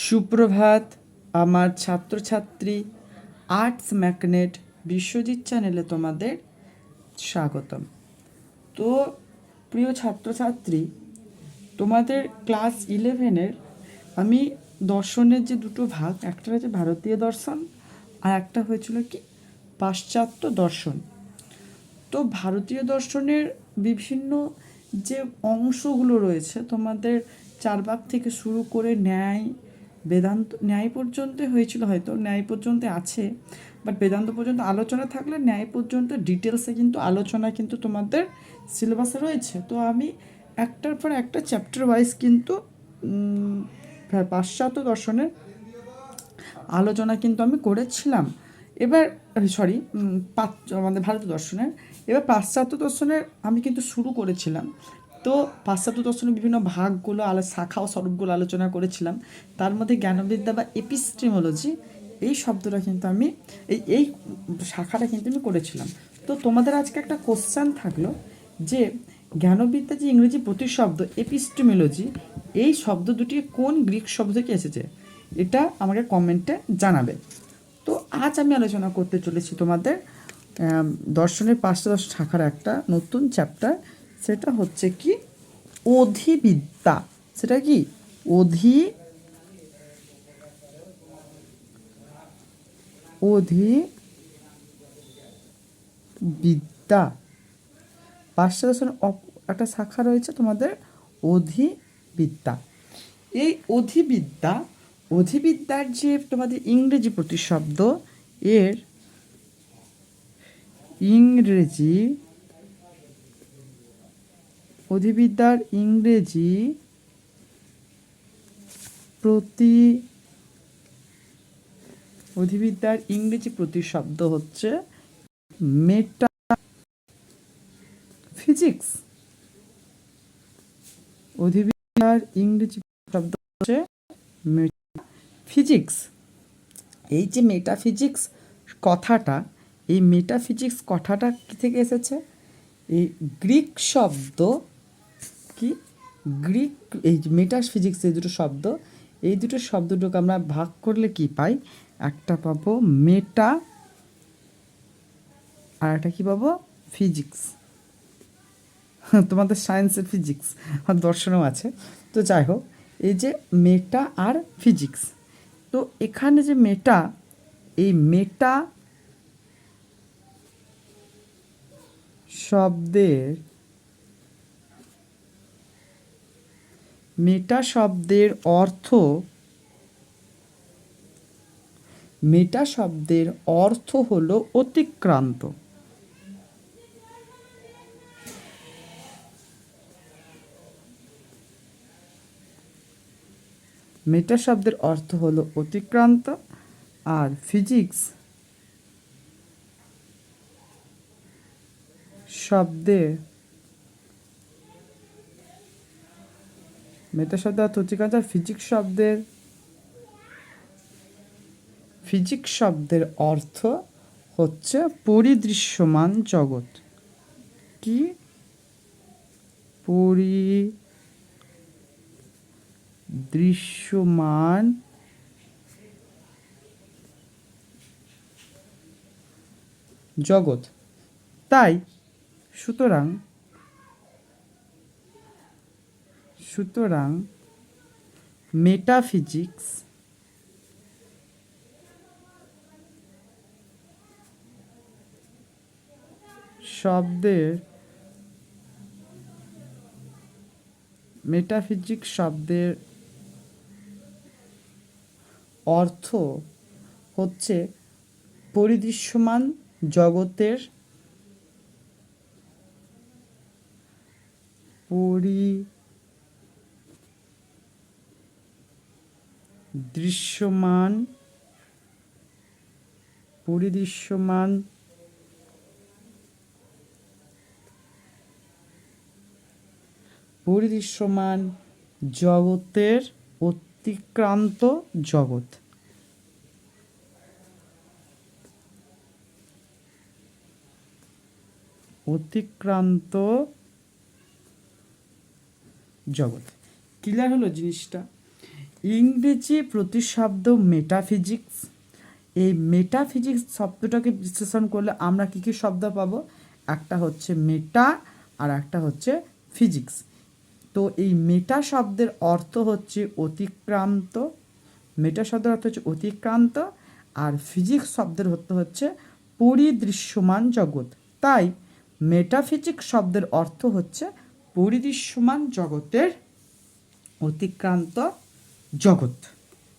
সুপ্রভাত আমার ছাত্রছাত্রী আর্টস ম্যাগনেট বিশ্বজিৎ চ্যানেলে তোমাদের স্বাগতম। তো প্রিয় ছাত্রছাত্রী, তোমাদের ক্লাস 11-এর আমি দর্শনের যে দুটো ভাগ, একটা হচ্ছে ভারতীয় দর্শন আর একটা হয়েছিল কি পাশ্চাত্য দর্শন। তো ভারতীয় দর্শনের বিভিন্ন যে অংশগুলো রয়েছে, তোমাদের চারবাক থেকে শুরু করে ন্যায় বেদান্ত, ন্যায় পর্যন্ত হয়েছিল, হয়তো ন্যায় পর্যন্ত আছে, বাট বেদান্ত পর্যন্ত আলোচনা থাকলে ন্যায় পর্যন্ত ডিটেলসে কিন্তু আলোচনা কিন্তু তোমাদের সিলেবাসে রয়েছে। তো আমি একটার পর একটা চ্যাপ্টার ওয়াইজ কিন্তু পাশ্চাত্য দর্শনের আলোচনা কিন্তু আমি করেছিলাম। এবার সরি, আমাদের ভারতীয় দর্শনের, এবার পাশ্চাত্য দর্শনের আমি কিন্তু শুরু করেছিলাম। তো পাশ্চাত্য দর্শনের বিভিন্ন ভাগগুলো শাখা ও স্বরূপগুলো আলোচনা করেছিলাম। তার মধ্যে জ্ঞানবিদ্যা বা এপিস্টেমোলজি, এই শব্দটা কিন্তু আমি এই শাখাটা কিন্তু আমি করেছিলাম। তো তোমাদের আজকে একটা কোশ্চেন থাকলো যে জ্ঞানবিদ্যা যে ইংরেজি প্রতিশব্দ এপিস্টেমোলজি, এই শব্দ দুটি কোন গ্রিক শব্দ থেকে এসেছে, এটা আমাকে কমেন্টে জানাবে। তো আজ আমি আলোচনা করতে চলেছি তোমাদের দর্শনের 5টা শাখার একটা নতুন চ্যাপ্টার, সেটা হচ্ছে কি অধিবিদ্যা। সেটা কি অধিবিদ্যা। 5টা দর্শনের একটা শাখা রয়েছে তোমাদের অধিবিদ্যা। এই অধিবিদ্যার যে তোমাদের ইংরেজি প্রতিশব্দ, এর ইংরেজি অধিবিদ্যার ইংরেজি প্রতিশব্দ হচ্ছে মেটাফিজিক্স। অধিবিদ্যার ইংরেজি শব্দ হচ্ছে মেটাফিজিক্স। এই যে মেটাফিজিক্স কথাটা, এই মেটাফিজিক্স কথাটা কি থেকে এসেছে? এই গ্রিক শব্দ কি, গ্রিক, এই যে মেটাফিজিক্স, এই দুটো শব্দ, এই দুটো শব্দটাকে আমরা ভাগ করলে কি পাই? একটা পাবো মেটা, আর একটা কি পাবো? ফিজিক্স। তোমাদের সায়েন্সের ফিজিক্স আর দর্শনও আছে। তো যাই হোক, এই যে মেটা আর ফিজিক্স, তো এখানে যে মেটা, এই মেটা শব্দের অর্থ হলো অতিক্রান্ত। মেটা শব্দের অর্থ হলো অতিক্রান্ত, আর ফিজিক্স শব্দের মেটা শব্দের অর্থ অতিক্রান্ত, আর ফিজিক্স শব্দের অর্থ হচ্ছে পরিদৃশ্যমান জগৎ। কি? পরিদৃশ্যমান জগৎ। তাই সুতরাং মেটাফিজিক্স শব্দের অর্থ হচ্ছে পরিদৃশ্যমান জগতের পরিদৃশ্যমান জগতের অতিক্রান্ত জগৎ। ক্লিয়ার হলো জিনিসটা? ইংরেজি প্রতিশব্দ মেটাফিজিক্স। এই মেটাফিজিক্স শব্দটাকে বিশ্লেষণ করলে আমরা কী কী শব্দ পাবো? একটা হচ্ছে মেটা আর একটা হচ্ছে ফিজিক্স। তো এই মেটা শব্দের অর্থ হচ্ছে অতিক্রান্ত, মেটা শব্দের অর্থ হচ্ছে অতিক্রান্ত, আর ফিজিক্স শব্দের অর্থ হচ্ছে পরিদৃশ্যমান জগৎ। তাই মেটাফিজিক্স শব্দের অর্থ হচ্ছে পরিদৃশ্যমান জগতের অতিক্রান্ত জগৎ।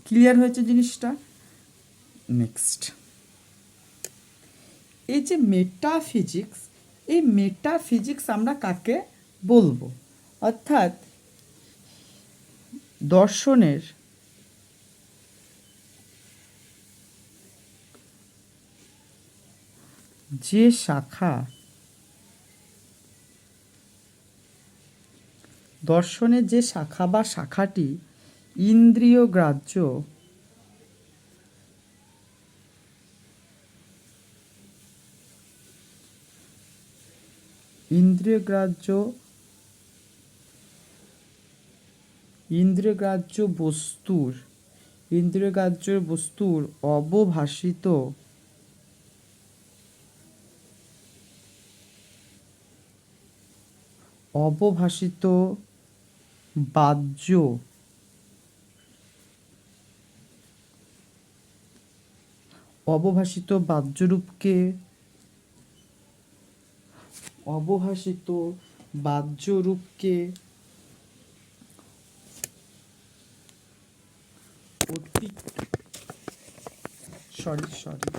ক্লিয়ার হয়েছে জিনিসটা? নেক্সট, এই যে মেটাফিজিক্স, এই মেটাফিজিক্স আমরা কাকে বলবো? অর্থাৎ দর্শনের যে শাখা, দর্শনের যে শাখা বা শাখাটি ইন্দ্রিয় গ্রাহ্য, ইন্দ্রিয় গ্রাহ্য, ইন্দ্রিয় গ্রাহ্য বস্তুর, ইন্দ্রিয় গ্রাহ্য বস্তুর অবভাসিত, অবভাসিত বাহ্য, অবভাসিত বাহ্যরূপকে, অবভাসিত বাহ্যরূপকে সরি সরি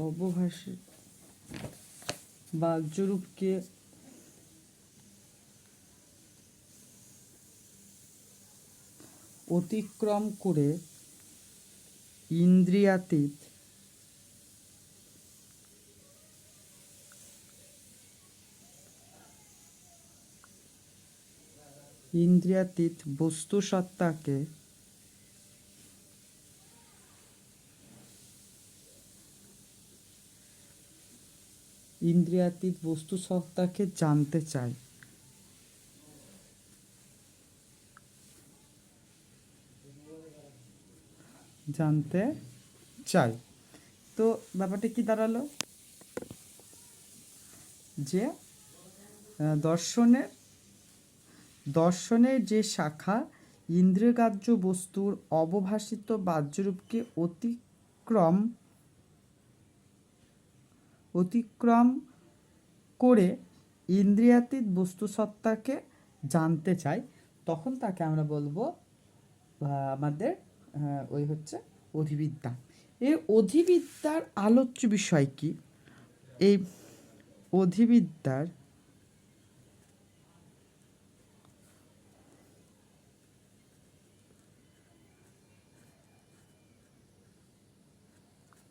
অবভাসিত বাহ্যরূপকে অতিক্রম করে ইন্দ্রিয়াতীত, ইন্দ্রিয়াতীত বস্তুসত্তাকে, ইন্দ্রিয়াতীত বস্তুসত্তাকে জানতে চাই। জানতে চাই। তো ব্যাপারটা কি দাঁড়ালো? যে দর্শনের, দর্শনের যে শাখা ইন্দ্রিয়গ্রাহ্য বস্তুর অবভাসিত বাহ্যরূপকে অতিক্রম করে ইন্দ্রিয়াতীত বস্তুসত্তাকে জানতে চাই, তখন তাকে আমরা বলবো আমাদের ওই হচ্ছে অধিবিদ্যা। এই অধিবিদ্যার আলোচ্য বিষয় কি? এই অধিবিদ্যার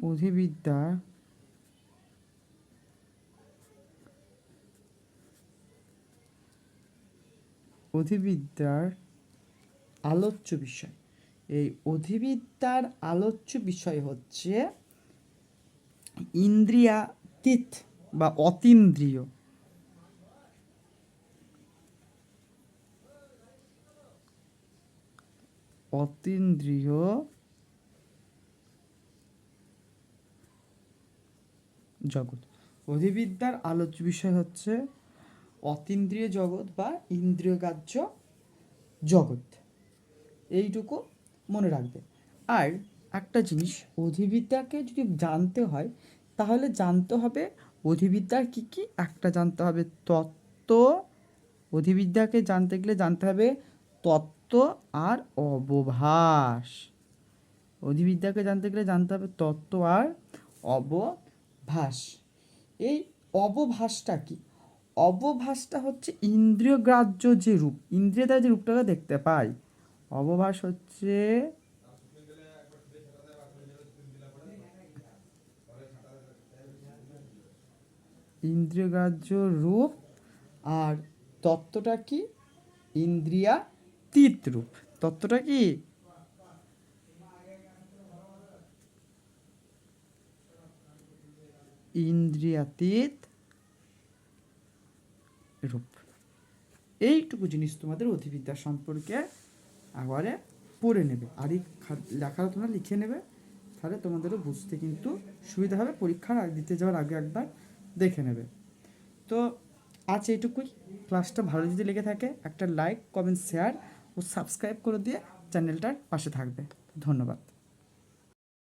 অধিবিদ্যার অধিবিদ্যার আলোচ্য বিষয়, এই অধিবিদ্যার আলোচ্য বিষয় হচ্ছে ইন্দ্রিয়াতীত বা অতীন্দ্রিয়, অতীন্দ্রিয় জগৎ। অধিবিদ্যার আলোচ্য বিষয় হচ্ছে অতীন্দ্রিয় জগৎ বা ইন্দ্রিয়গ্রাহ্য জগৎ। এইটুকু মনে রাখবে। আর একটা জিনিস, অধিবিদ্যাকে যদি জানতে হয় তাহলে জানতে হবে অধিবিদ্যার কি কি? একটা জানতে হবে তত্ত্ব, অধিবিদ্যাকে জানতে গেলে জানতে হবে তত্ত্ব আর অবভাস। অধিবিদ্যাকে জানতে গেলে জানতে হবে তত্ত্ব আর অবভাস। এই অবভাসটা কি? অবভাসটা হচ্ছে ইন্দ্রিয়গ্রাহ্য যে রূপ, ইন্দ্রিয় দ্বারা যে রূপটাকে দেখতে পাই। অবভাস হচ্ছে ইন্দ্রিয়গ্রাহ্য রূপ, আর তত্ত্বটা কি? ইন্দ্রিয়াতীত রূপ। তত্ত্বটা কি? ইন্দ্রিয়াতীত রূপ। এইটুকু জিনিস তোমাদের অধিবিদ্যা সম্পর্কে একবারে পড়ে নেবে, আর এই লেখাটা তোমরা লিখে নেবে, তাহলে তোমাদেরও বুঝতে কিন্তু সুবিধা হবে। পরীক্ষার দিতে যাওয়ার আগে একবার দেখে নেবে। তো আজ এইটুকুই। ক্লাসটা ভালো যদি লেগে থাকে একটা লাইক, কমেন্ট, শেয়ার ও সাবস্ক্রাইব করে দিয়ে চ্যানেলটার পাশে থাকবে। ধন্যবাদ।